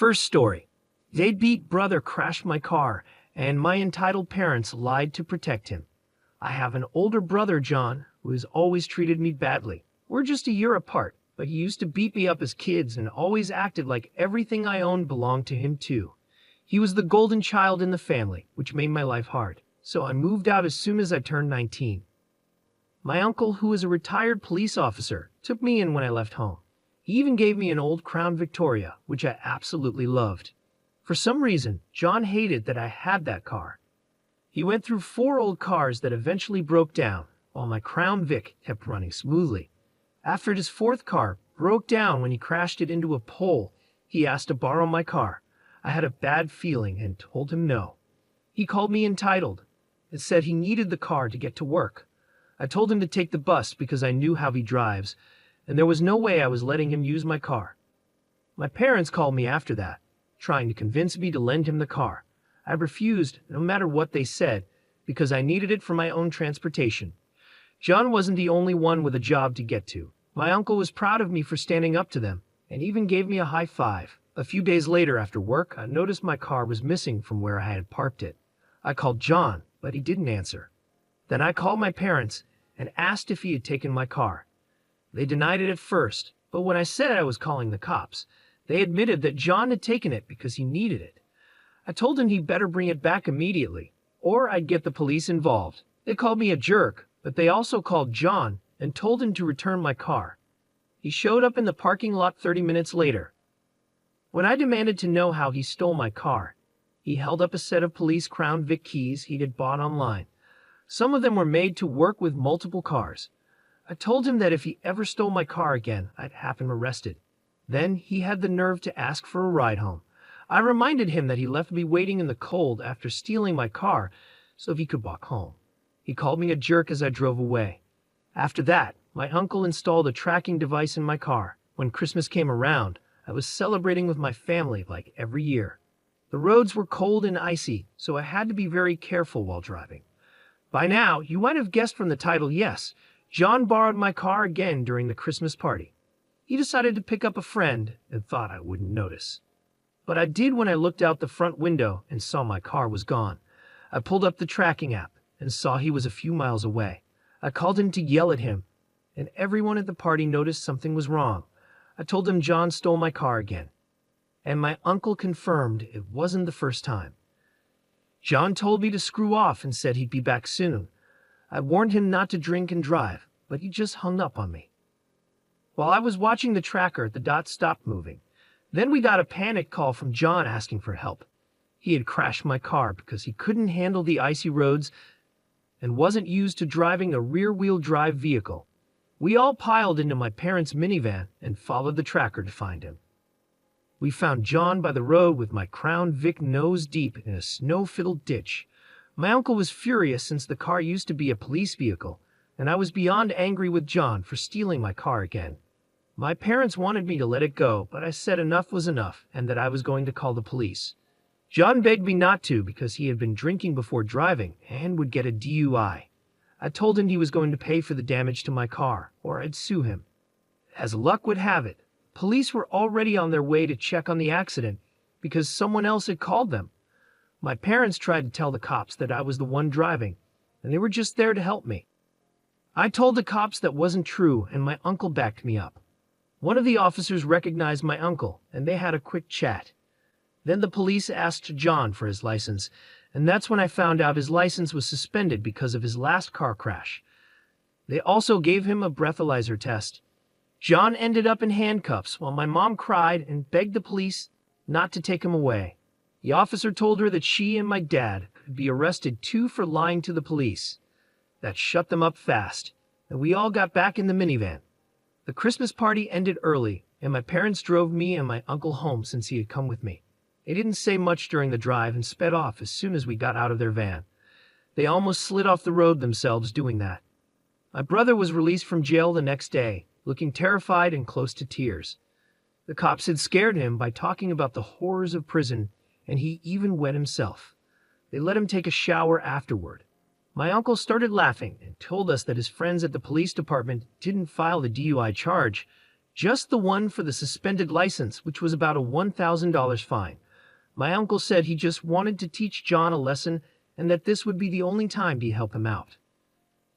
First story. Deadbeat brother crashed my car, and my entitled parents lied to protect him. I have an older brother, John, who has always treated me badly. We're just a year apart, but he used to beat me up as kids and always acted like everything I owned belonged to him too. He was the golden child in the family, which made my life hard. So I moved out as soon as I turned 19. My uncle, who was a retired police officer, took me in when I left home. He even gave me an old Crown Victoria, which I absolutely loved. For some reason, John hated that I had that car. He went through 4 old cars that eventually broke down, while my Crown Vic kept running smoothly. After his 4th car broke down when he crashed it into a pole, he asked to borrow my car. I had a bad feeling and told him no. He called me entitled and said he needed the car to get to work. I told him to take the bus because I knew how he drives, and there was no way I was letting him use my car. My parents called me after that, trying to convince me to lend him the car. I refused, no matter what they said, because I needed it for my own transportation. John wasn't the only one with a job to get to. My uncle was proud of me for standing up to them, and even gave me a high five. A few days later after work, I noticed my car was missing from where I had parked it. I called John, but he didn't answer. Then I called my parents and asked if he had taken my car. They denied it at first, but when I said I was calling the cops, they admitted that John had taken it because he needed it. I told him he'd better bring it back immediately, or I'd get the police involved. They called me a jerk, but they also called John and told him to return my car. He showed up in the parking lot 30 minutes later. When I demanded to know how he stole my car, he held up a set of police Crown Vic keys he had bought online. Some of them were made to work with multiple cars. I told him that if he ever stole my car again, I'd have him arrested. Then he had the nerve to ask for a ride home. I reminded him that he left me waiting in the cold after stealing my car so he could walk home. He called me a jerk as I drove away. After that, my uncle installed a tracking device in my car. When Christmas came around, I was celebrating with my family like every year. The roads were cold and icy, so I had to be very careful while driving. By now, you might have guessed from the title, yes, John borrowed my car again during the Christmas party. He decided to pick up a friend and thought I wouldn't notice. But I did when I looked out the front window and saw my car was gone. I pulled up the tracking app and saw he was a few miles away. I called him to yell at him, and everyone at the party noticed something was wrong. I told him John stole my car again, and my uncle confirmed it wasn't the first time. John told me to screw off and said he'd be back soon. I warned him not to drink and drive, but he just hung up on me. While I was watching the tracker, the dots stopped moving. Then we got a panic call from John asking for help. He had crashed my car because he couldn't handle the icy roads and wasn't used to driving a rear-wheel drive vehicle. We all piled into my parents' minivan and followed the tracker to find him. We found John by the road with my Crown Vic nose deep in a snow-filled ditch. My uncle was furious since the car used to be a police vehicle, and I was beyond angry with John for stealing my car again. My parents wanted me to let it go, but I said enough was enough and that I was going to call the police. John begged me not to because he had been drinking before driving and would get a DUI. I told him he was going to pay for the damage to my car, or I'd sue him. As luck would have it, police were already on their way to check on the accident because someone else had called them. My parents tried to tell the cops that I was the one driving, and they were just there to help me. I told the cops that wasn't true, and my uncle backed me up. One of the officers recognized my uncle, and they had a quick chat. Then the police asked John for his license, and that's when I found out his license was suspended because of his last car crash. They also gave him a breathalyzer test. John ended up in handcuffs while my mom cried and begged the police not to take him away. The officer told her that she and my dad could be arrested too for lying to the police. That shut them up fast, and we all got back in the minivan. The Christmas party ended early, and my parents drove me and my uncle home since he had come with me. They didn't say much during the drive and sped off as soon as we got out of their van. They almost slid off the road themselves doing that. My brother was released from jail the next day, looking terrified and close to tears. The cops had scared him by talking about the horrors of prison, and he even wet himself. They let him take a shower afterward. My uncle started laughing and told us that his friends at the police department didn't file the DUI charge Just the one for the suspended license, which was about a $1,000 fine. My uncle said he just wanted to teach John a lesson and that this would be the only time he'd help him out.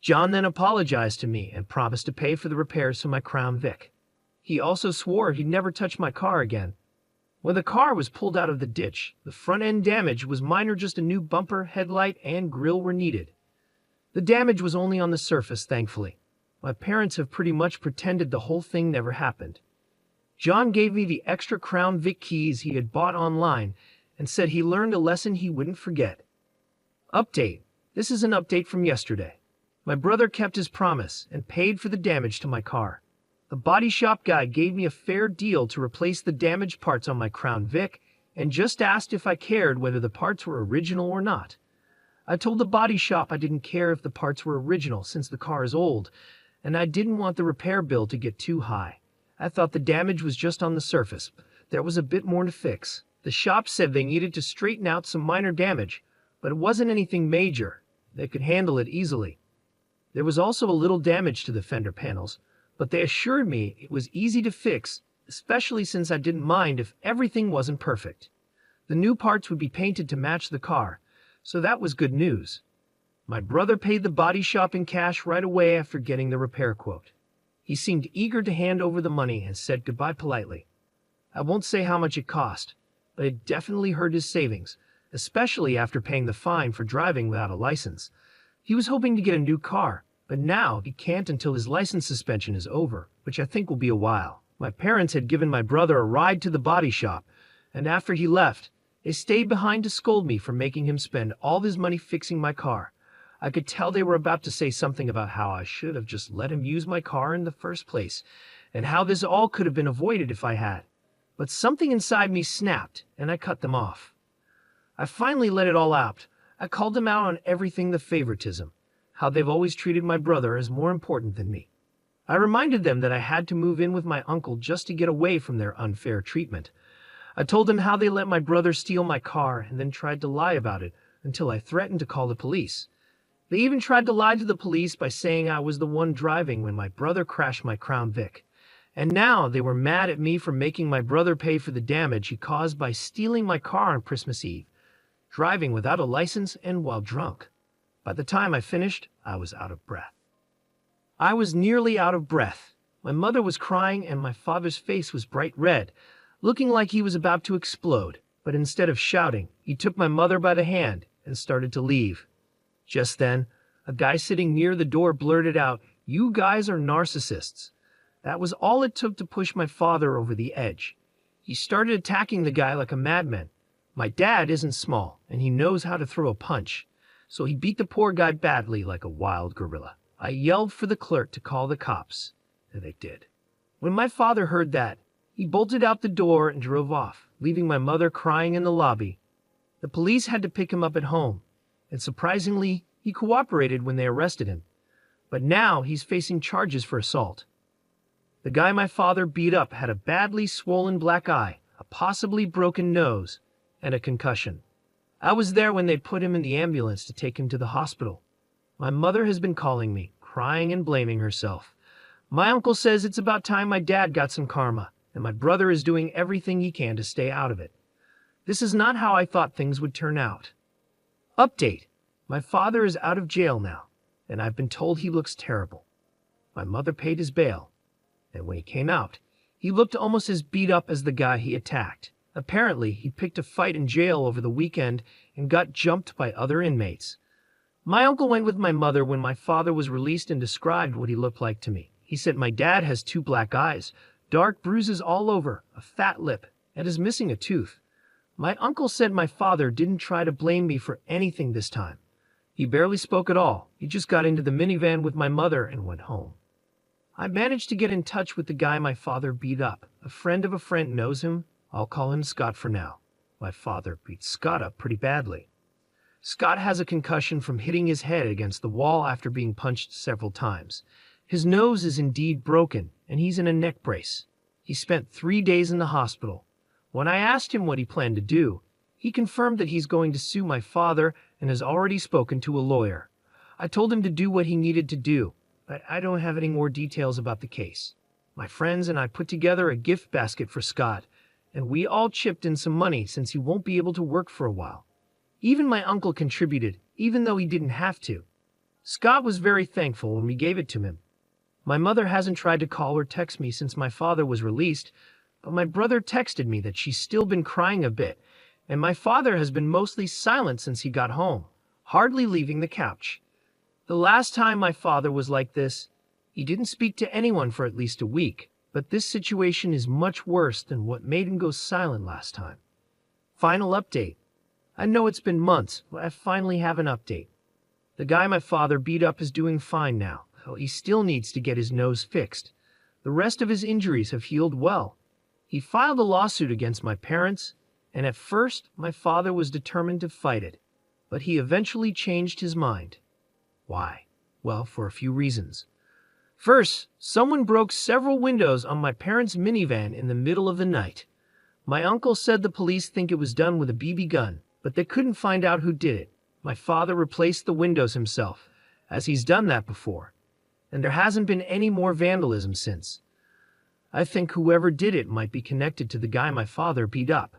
John then apologized to me and promised to pay for the repairs to my Crown Vic. He also swore he'd never touch my car again. When the car was pulled out of the ditch, the front end damage was minor, just a new bumper, headlight, and grille were needed. The damage was only on the surface, thankfully. My parents have pretty much pretended the whole thing never happened. John gave me the extra Crown Vic keys he had bought online and said he learned a lesson he wouldn't forget. Update. This is an update from yesterday. My brother kept his promise and paid for the damage to my car. The body shop guy gave me a fair deal to replace the damaged parts on my Crown Vic and just asked if I cared whether the parts were original or not. I told the body shop I didn't care if the parts were original since the car is old, and I didn't want the repair bill to get too high. I thought the damage was just on the surface. There was a bit more to fix. The shop said they needed to straighten out some minor damage, but it wasn't anything major. They could handle it easily. There was also a little damage to the fender panels, but they assured me it was easy to fix, especially since I didn't mind if everything wasn't perfect. The new parts would be painted to match the car, so that was good news. My brother paid the body shop in cash right away after getting the repair quote. He seemed eager to hand over the money and said goodbye politely. I won't say how much it cost, but it definitely hurt his savings, especially after paying the fine for driving without a license. He was hoping to get a new car, but now he can't until his license suspension is over, which I think will be a while. My parents had given my brother a ride to the body shop, and after he left, they stayed behind to scold me for making him spend all his money fixing my car. I could tell they were about to say something about how I should have just let him use my car in the first place, and how this all could have been avoided if I had. But something inside me snapped, and I cut them off. I finally let it all out. I called them out on everything, the favoritism, how they've always treated my brother as more important than me. I reminded them that I had to move in with my uncle just to get away from their unfair treatment. I told them how they let my brother steal my car and then tried to lie about it until I threatened to call the police. They even tried to lie to the police by saying I was the one driving when my brother crashed my Crown Vic. And now they were mad at me for making my brother pay for the damage he caused by stealing my car on Christmas Eve, driving without a license and while drunk. By the time I finished, I was out of breath. I was nearly out of breath. My mother was crying and my father's face was bright red, looking like he was about to explode. But instead of shouting, he took my mother by the hand and started to leave. Just then, a guy sitting near the door blurted out, "You guys are narcissists." That was all it took to push my father over the edge. He started attacking the guy like a madman. My dad isn't small, and he knows how to throw a punch, so he beat the poor guy badly like a wild gorilla. I yelled for the clerk to call the cops, and they did. When my father heard that, he bolted out the door and drove off, leaving my mother crying in the lobby. The police had to pick him up at home, and surprisingly, he cooperated when they arrested him. But now he's facing charges for assault. The guy my father beat up had a badly swollen black eye, a possibly broken nose, and a concussion. I was there when they put him in the ambulance to take him to the hospital. My mother has been calling me, crying and blaming herself. My uncle says it's about time my dad got some karma, and my brother is doing everything he can to stay out of it. This is not how I thought things would turn out. Update. My father is out of jail now, and I've been told he looks terrible. My mother paid his bail, and when he came out, he looked almost as beat up as the guy he attacked. Apparently, he picked a fight in jail over the weekend and got jumped by other inmates. My uncle went with my mother when my father was released and described what he looked like to me. He said my dad has 2 black eyes, dark bruises all over, a fat lip, and is missing a tooth. My uncle said my father didn't try to blame me for anything this time. He barely spoke at all. He just got into the minivan with my mother and went home. I managed to get in touch with the guy my father beat up. A friend of a friend knows him. I'll call him Scott for now. My father beat Scott up pretty badly. Scott has a concussion from hitting his head against the wall after being punched several times. His nose is indeed broken, and he's in a neck brace. He spent 3 days in the hospital. When I asked him what he planned to do, he confirmed that he's going to sue my father and has already spoken to a lawyer. I told him to do what he needed to do, but I don't have any more details about the case. My friends and I put together a gift basket for Scott, and we all chipped in some money since he won't be able to work for a while. Even my uncle contributed, even though he didn't have to. Scott was very thankful when we gave it to him. My mother hasn't tried to call or text me since my father was released, but my brother texted me that she's still been crying a bit, and my father has been mostly silent since he got home, hardly leaving the couch. The last time my father was like this, he didn't speak to anyone for at least a week, but this situation is much worse than what made him go silent last time. Final update. I know it's been months, but I finally have an update. The guy my father beat up is doing fine now, though he still needs to get his nose fixed. The rest of his injuries have healed well. He filed a lawsuit against my parents, and at first my father was determined to fight it, but he eventually changed his mind. Why? Well, for a few reasons. First, someone broke several windows on my parents' minivan in the middle of the night. My uncle said the police think it was done with a BB gun, but they couldn't find out who did it. My father replaced the windows himself, as he's done that before, and there hasn't been any more vandalism since. I think whoever did it might be connected to the guy my father beat up.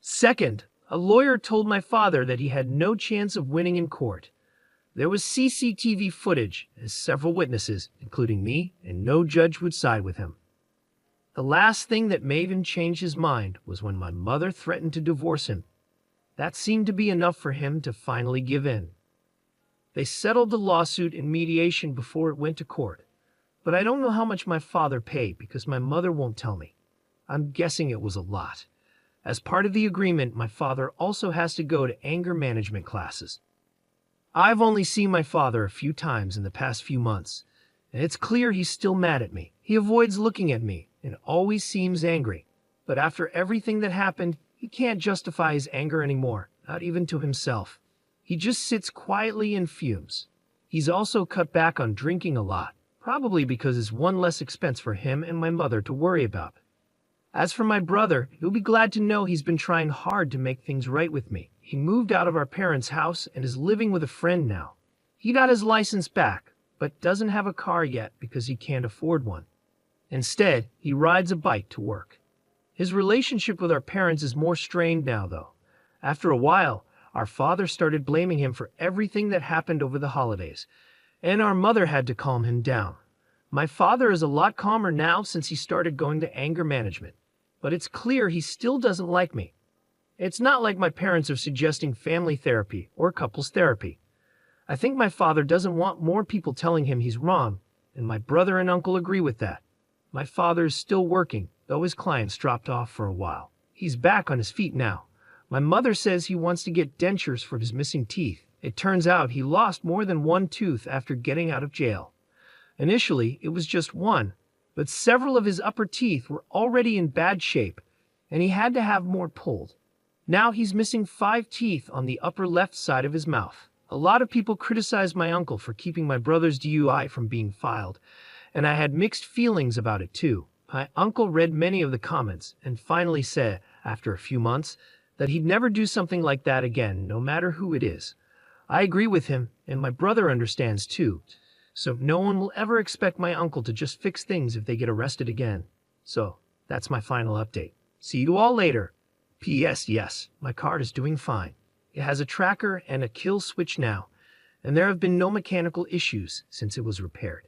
Second, a lawyer told my father that he had no chance of winning in court. There was CCTV footage as several witnesses, including me, and no judge would side with him. The last thing that made him change his mind was when my mother threatened to divorce him. That seemed to be enough for him to finally give in. They settled the lawsuit in mediation before it went to court, but I don't know how much my father paid because my mother won't tell me. I'm guessing it was a lot. As part of the agreement, my father also has to go to anger management classes. I've only seen my father a few times in the past few months, and it's clear he's still mad at me. He avoids looking at me and always seems angry. But after everything that happened, he can't justify his anger anymore, not even to himself. He just sits quietly and fumes. He's also cut back on drinking a lot, probably because it's one less expense for him and my mother to worry about. As for my brother, he'll be glad to know he's been trying hard to make things right with me. He moved out of our parents' house and is living with a friend now. He got his license back, but doesn't have a car yet because he can't afford one. Instead, he rides a bike to work. His relationship with our parents is more strained now, though. After a while, our father started blaming him for everything that happened over the holidays, and our mother had to calm him down. My father is a lot calmer now since he started going to anger management, but it's clear he still doesn't like me. It's not like my parents are suggesting family therapy or couples therapy. I think my father doesn't want more people telling him he's wrong, and my brother and uncle agree with that. My father is still working, though his clients dropped off for a while. He's back on his feet now. My mother says he wants to get dentures for his missing teeth. It turns out he lost more than one tooth after getting out of jail. Initially, it was just one, but several of his upper teeth were already in bad shape, and he had to have more pulled. Now he's missing 5 teeth on the upper left side of his mouth. A lot of people criticized my uncle for keeping my brother's DUI from being filed, and I had mixed feelings about it too. My uncle read many of the comments and finally said, after a few months, that he'd never do something like that again, no matter who it is. I agree with him, and my brother understands too. So no one will ever expect my uncle to just fix things if they get arrested again. So that's my final update. See you all later. P.S. Yes, my car is doing fine. It has a tracker and a kill switch now, and there have been no mechanical issues since it was repaired.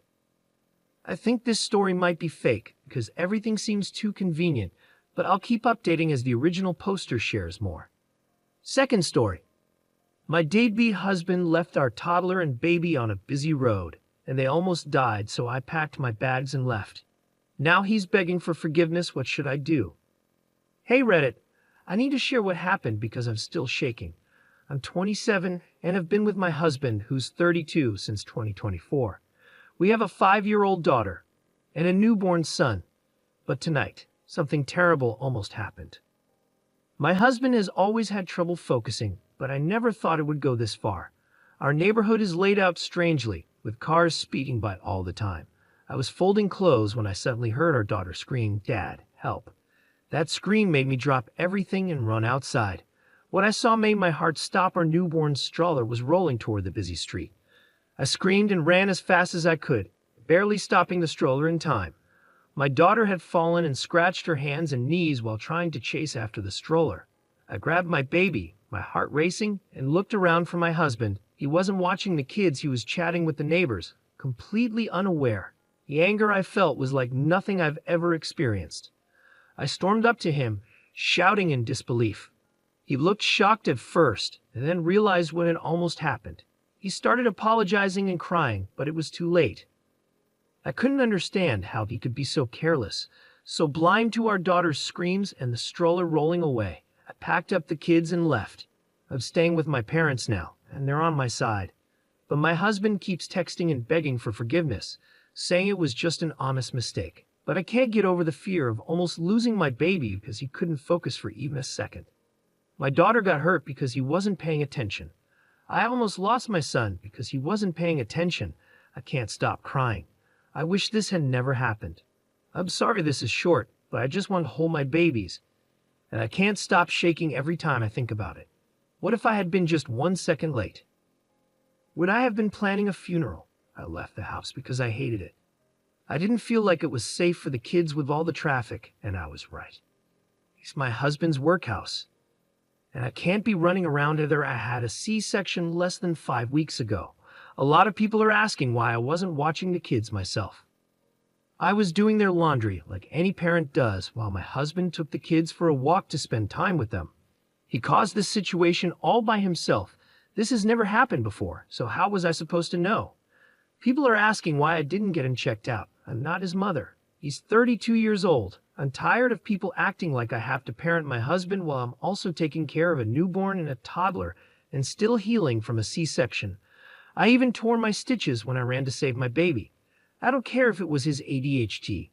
I think this story might be fake because everything seems too convenient, but I'll keep updating as the original poster shares more. Second story. My deadbeat husband left our toddler and baby on a busy road, and they almost died, so I packed my bags and left. Now he's begging for forgiveness. What should I do? Hey Reddit, I need to share what happened because I'm still shaking. I'm 27 and have been with my husband, who's 32, since 2024. We have a 5-year-old daughter and a newborn son. But tonight, something terrible almost happened. My husband has always had trouble focusing, but I never thought it would go this far. Our neighborhood is laid out strangely, with cars speeding by all the time. I was folding clothes when I suddenly heard our daughter scream, "Dad, help." That scream made me drop everything and run outside. What I saw made my heart stop. Our newborn stroller was rolling toward the busy street. I screamed and ran as fast as I could, barely stopping the stroller in time. My daughter had fallen and scratched her hands and knees while trying to chase after the stroller. I grabbed my baby, my heart racing, and looked around for my husband. He wasn't watching the kids, he was chatting with the neighbors, completely unaware. The anger I felt was like nothing I've ever experienced. I stormed up to him, shouting in disbelief. He looked shocked at first, and then realized what had almost happened. He started apologizing and crying, but it was too late. I couldn't understand how he could be so careless, so blind to our daughter's screams and the stroller rolling away. I packed up the kids and left. I'm staying with my parents now, and they're on my side. But my husband keeps texting and begging for forgiveness, saying it was just an honest mistake. But I can't get over the fear of almost losing my baby because he couldn't focus for even a second. My daughter got hurt because he wasn't paying attention. I almost lost my son because he wasn't paying attention. I can't stop crying. I wish this had never happened. I'm sorry this is short, but I just want to hold my babies, and I can't stop shaking every time I think about it. What if I had been just 1 second late? Would I have been planning a funeral? I left the house because I hated it. I didn't feel like it was safe for the kids with all the traffic, and I was right. It's my husband's workhouse, and I can't be running around either. I had a C-section less than 5 weeks ago. A lot of people are asking why I wasn't watching the kids myself. I was doing their laundry like any parent does while my husband took the kids for a walk to spend time with them. He caused this situation all by himself. This has never happened before, so how was I supposed to know? People are asking why I didn't get him checked out. I'm not his mother. He's 32 years old. I'm tired of people acting like I have to parent my husband while I'm also taking care of a newborn and a toddler and still healing from a C-section. I even tore my stitches when I ran to save my baby. I don't care if it was his ADHD.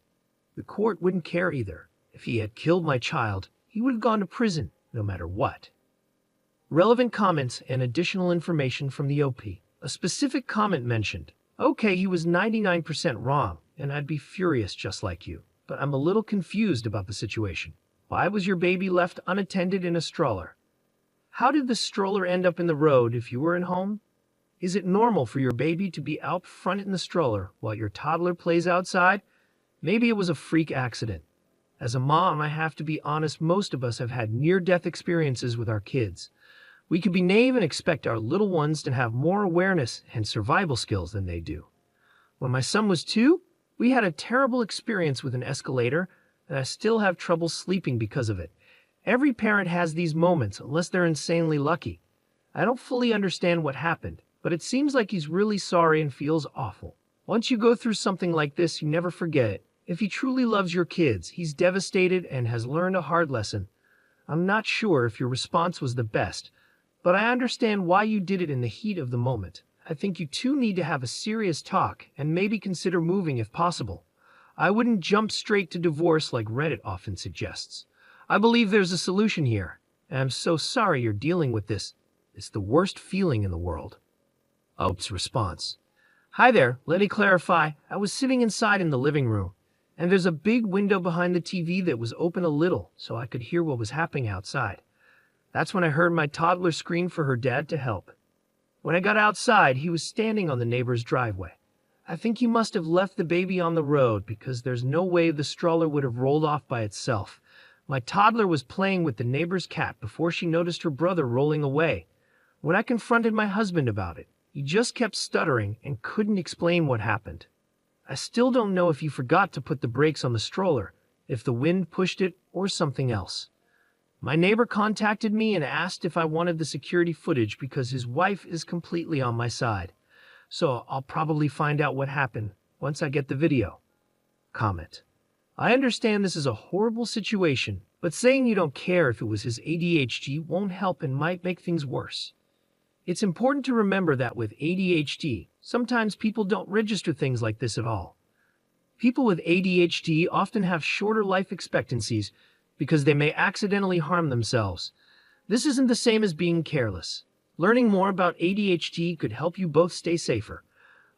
The court wouldn't care either. If he had killed my child, he would have gone to prison, no matter what. Relevant comments and additional information from the OP. A specific comment mentioned, okay, he was 99% wrong, and I'd be furious just like you. But I'm a little confused about the situation. Why was your baby left unattended in a stroller? How did the stroller end up in the road if you were at home? Is it normal for your baby to be out front in the stroller while your toddler plays outside? Maybe it was a freak accident. As a mom, I have to be honest, most of us have had near-death experiences with our kids. We could be naive and expect our little ones to have more awareness and survival skills than they do. When my son was 2, we had a terrible experience with an escalator, and I still have trouble sleeping because of it. Every parent has these moments unless they're insanely lucky. I don't fully understand what happened, but it seems like he's really sorry and feels awful. Once you go through something like this, you never forget it. If he truly loves your kids, he's devastated and has learned a hard lesson. I'm not sure if your response was the best, but I understand why you did it in the heat of the moment. I think you two need to have a serious talk and maybe consider moving if possible. I wouldn't jump straight to divorce like Reddit often suggests. I believe there's a solution here, and I'm so sorry you're dealing with this. It's the worst feeling in the world. Ope's response. Hi there, let me clarify. I was sitting inside in the living room, and there's a big window behind the TV that was open a little so I could hear what was happening outside. That's when I heard my toddler scream for her dad to help. When I got outside, he was standing on the neighbor's driveway. I think he must have left the baby on the road because there's no way the stroller would have rolled off by itself. My toddler was playing with the neighbor's cat before she noticed her brother rolling away. When I confronted my husband about it, he just kept stuttering and couldn't explain what happened. I still don't know if he forgot to put the brakes on the stroller, if the wind pushed it, or something else. My neighbor contacted me and asked if I wanted the security footage because his wife is completely on my side. So I'll probably find out what happened once I get the video. Comment. I understand this is a horrible situation, but saying you don't care if it was his ADHD won't help and might make things worse. It's important to remember that with ADHD, sometimes people don't register things like this at all. People with ADHD often have shorter life expectancies because they may accidentally harm themselves. This isn't the same as being careless. Learning more about ADHD could help you both stay safer.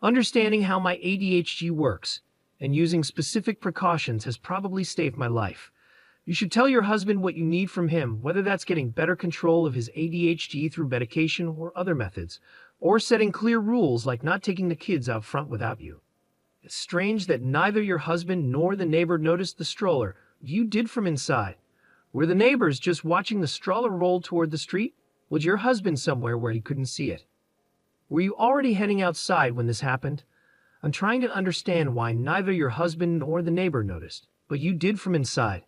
Understanding how my ADHD works and using specific precautions has probably saved my life. You should tell your husband what you need from him, whether that's getting better control of his ADHD through medication or other methods, or setting clear rules like not taking the kids out front without you. It's strange that neither your husband nor the neighbor noticed the stroller you did from inside. Were the neighbors just watching the stroller roll toward the street? Was your husband somewhere where he couldn't see it? Were you already heading outside when this happened? I'm trying to understand why neither your husband nor the neighbor noticed, but you did from inside.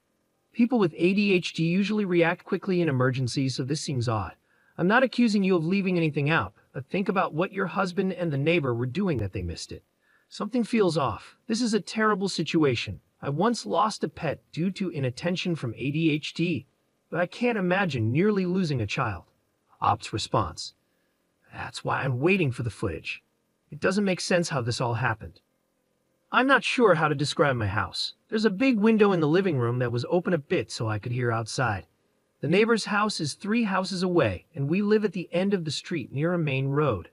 People with ADHD usually react quickly in emergencies, so this seems odd. I'm not accusing you of leaving anything out, but think about what your husband and the neighbor were doing that they missed it. Something feels off. This is a terrible situation. I once lost a pet due to inattention from ADHD, but I can't imagine nearly losing a child. Op's response. That's why I'm waiting for the footage. It doesn't make sense how this all happened. I'm not sure how to describe my house. There's a big window in the living room that was open a bit so I could hear outside. The neighbor's house is 3 houses away, and we live at the end of the street near a main road.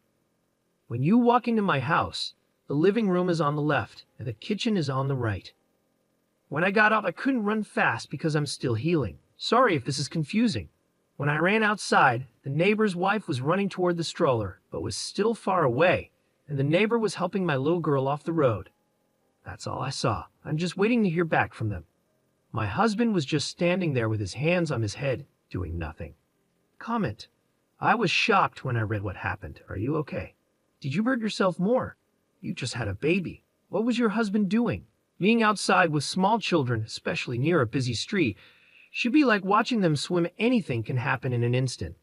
When you walk into my house, the living room is on the left, and the kitchen is on the right. When I got up, I couldn't run fast because I'm still healing. Sorry if this is confusing. When I ran outside, the neighbor's wife was running toward the stroller, but was still far away, and the neighbor was helping my little girl off the road. That's all I saw. I'm just waiting to hear back from them. My husband was just standing there with his hands on his head, doing nothing. Comment. I was shocked when I read what happened. Are you okay? Did you hurt yourself more? You just had a baby. What was your husband doing? Being outside with small children, especially near a busy street, should be like watching them swim. Anything can happen in an instant.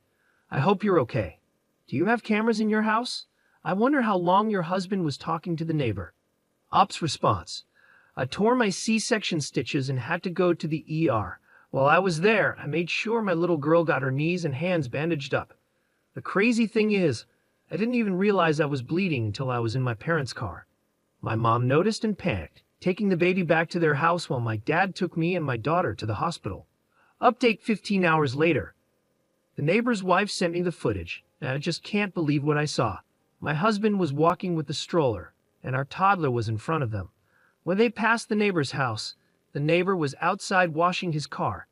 I hope you're okay. Do you have cameras in your house? I wonder how long your husband was talking to the neighbor. Op's response. I tore my C-section stitches and had to go to the ER. While I was there, I made sure my little girl got her knees and hands bandaged up. The crazy thing is, I didn't even realize I was bleeding until I was in my parents' car. My mom noticed and panicked, taking the baby back to their house while my dad took me and my daughter to the hospital. Update 15 hours later. The neighbor's wife sent me the footage, and I just can't believe what I saw. My husband was walking with the stroller, and our toddler was in front of them. When they passed the neighbor's house, the neighbor was outside washing his car,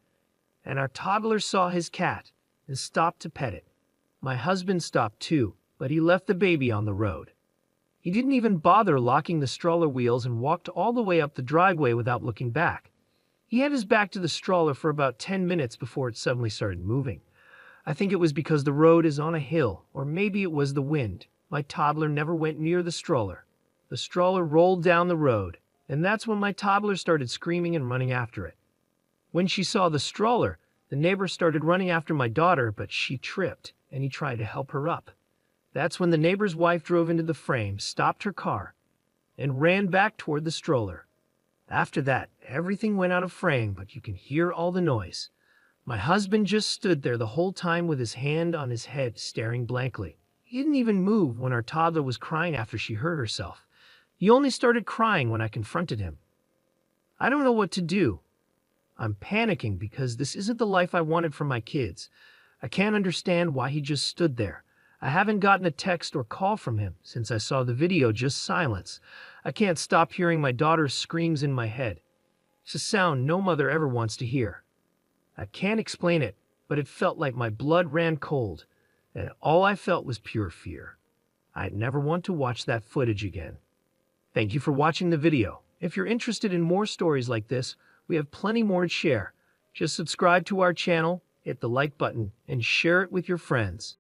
and our toddler saw his cat and stopped to pet it. My husband stopped too, but he left the baby on the road. He didn't even bother locking the stroller wheels and walked all the way up the driveway without looking back. He had his back to the stroller for about 10 minutes before it suddenly started moving. I think it was because the road is on a hill, or maybe it was the wind. My toddler never went near the stroller. The stroller rolled down the road, and that's when my toddler started screaming and running after it. When she saw the stroller, the neighbor started running after my daughter, but she tripped, and he tried to help her up. That's when the neighbor's wife drove into the frame, stopped her car, and ran back toward the stroller. After that, everything went out of frame, but you can hear all the noise. My husband just stood there the whole time with his hand on his head, staring blankly. He didn't even move when our toddler was crying after she hurt herself. He only started crying when I confronted him. I don't know what to do. I'm panicking because this isn't the life I wanted for my kids. I can't understand why he just stood there. I haven't gotten a text or call from him since I saw the video, just silence. I can't stop hearing my daughter's screams in my head. It's a sound no mother ever wants to hear. I can't explain it, but it felt like my blood ran cold, and all I felt was pure fear. I'd never want to watch that footage again. Thank you for watching the video. If you're interested in more stories like this, we have plenty more to share. Just subscribe to our channel, hit the like button, and share it with your friends.